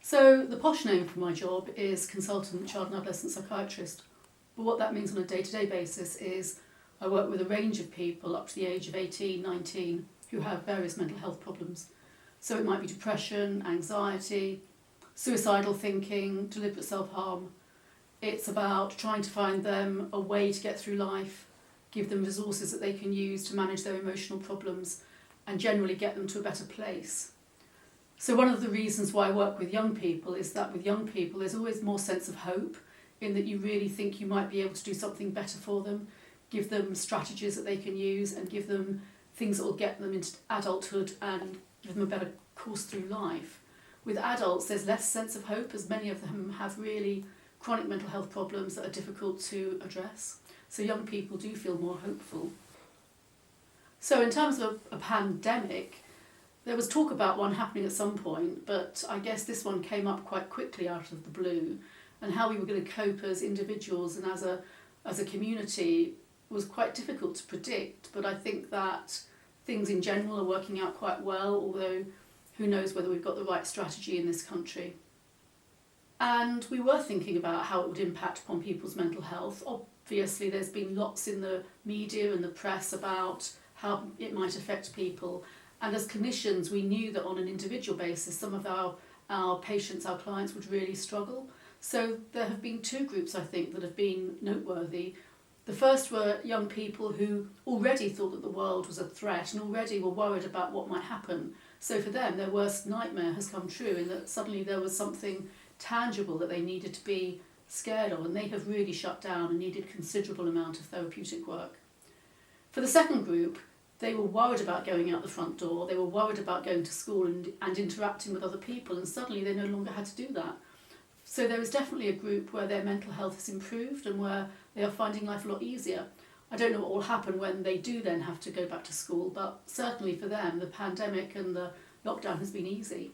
So the posh name for my job is consultant child and adolescent psychiatrist. But what that means on a day-to-day basis is I work with a range of people up to the age of 18, 19 who have various mental health problems. So it might be depression, anxiety, suicidal thinking, deliberate self-harm. It's about trying to find them a way to get through life, give them resources that they can use to manage their emotional problems and generally get them to a better place. So one of the reasons why I work with young people is that with young people there's always more sense of hope in that you really think you might be able to do something better for them, give them strategies that they can use and give them things that will get them into adulthood and give them a better course through life. With adults there's less sense of hope as many of them have really chronic mental health problems that are difficult to address. So young people do feel more hopeful. So in terms of a pandemic, there was talk about one happening at some point, but I guess this one came up quite quickly out of the blue, and how we were going to cope as individuals and as a community was quite difficult to predict, but I think that things in general are working out quite well, although who knows whether we've got the right strategy in this country. And we were thinking about how it would impact upon people's mental health. Obviously there's been lots in the media and the press about how it might affect people, and as clinicians we knew that on an individual basis some of our patients, our clients would really struggle. So there have been two groups I think that have been noteworthy. The first were young people who already thought that the world was a threat and already were worried about what might happen. So for them their worst nightmare has come true in that suddenly there was something tangible that they needed to be scared of, and they have really shut down and needed considerable amount of therapeutic work. For the second group, they were worried about going out the front door, they were worried about going to school and interacting with other people, and suddenly they no longer had to do that. So there is definitely a group where their mental health has improved and where they are finding life a lot easier. I don't know what will happen when they do then have to go back to school, but certainly for them the pandemic and the lockdown has been easy.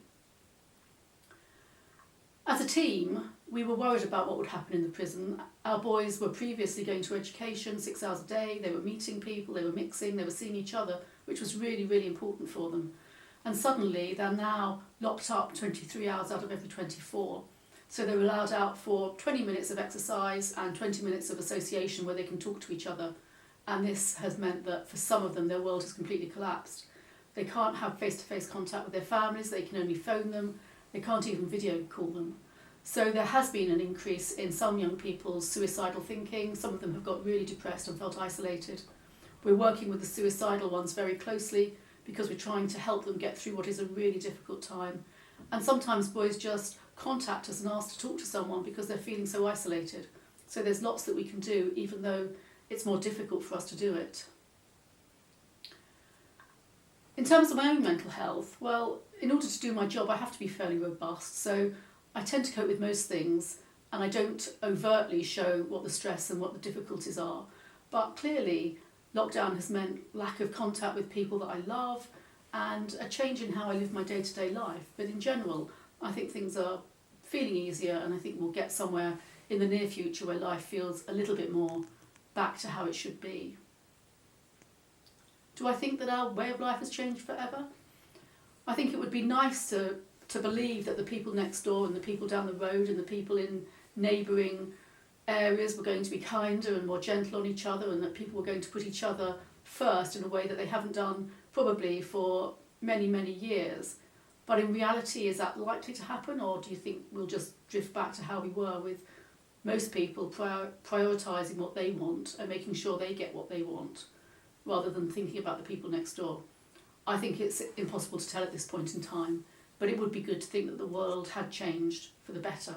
As a team, we were worried about what would happen in the prison. Our boys were previously going to education 6 hours a day, they were meeting people, they were mixing, they were seeing each other, which was really, really important for them. And suddenly they're now locked up 23 hours out of every 24. So they're allowed out for 20 minutes of exercise and 20 minutes of association where they can talk to each other. And this has meant that for some of them their world has completely collapsed. They can't have face-to-face contact with their families, they can only phone them, they can't even video call them. So there has been an increase in some young people's suicidal thinking. Some of them have got really depressed and felt isolated. We're working with the suicidal ones very closely because we're trying to help them get through what is a really difficult time. And sometimes boys just contact us and ask to talk to someone because they're feeling so isolated. So there's lots that we can do even though it's more difficult for us to do it. In terms of my own mental health, well, in order to do my job I have to be fairly robust, so I tend to cope with most things and I don't overtly show what the stress and what the difficulties are. But clearly lockdown has meant lack of contact with people that I love and a change in how I live my day-to-day life. But in general I think things are feeling easier, and I think we'll get somewhere in the near future where life feels a little bit more back to how it should be. Do I think that our way of life has changed forever? I think it would be nice to believe that the people next door and the people down the road and the people in neighbouring areas were going to be kinder and more gentle on each other, and that people were going to put each other first in a way that they haven't done probably for many, many years. But in reality, is that likely to happen, or do you think we'll just drift back to how we were with most people prioritising what they want and making sure they get what they want rather than thinking about the people next door? I think it's impossible to tell at this point in time, but it would be good to think that the world had changed for the better.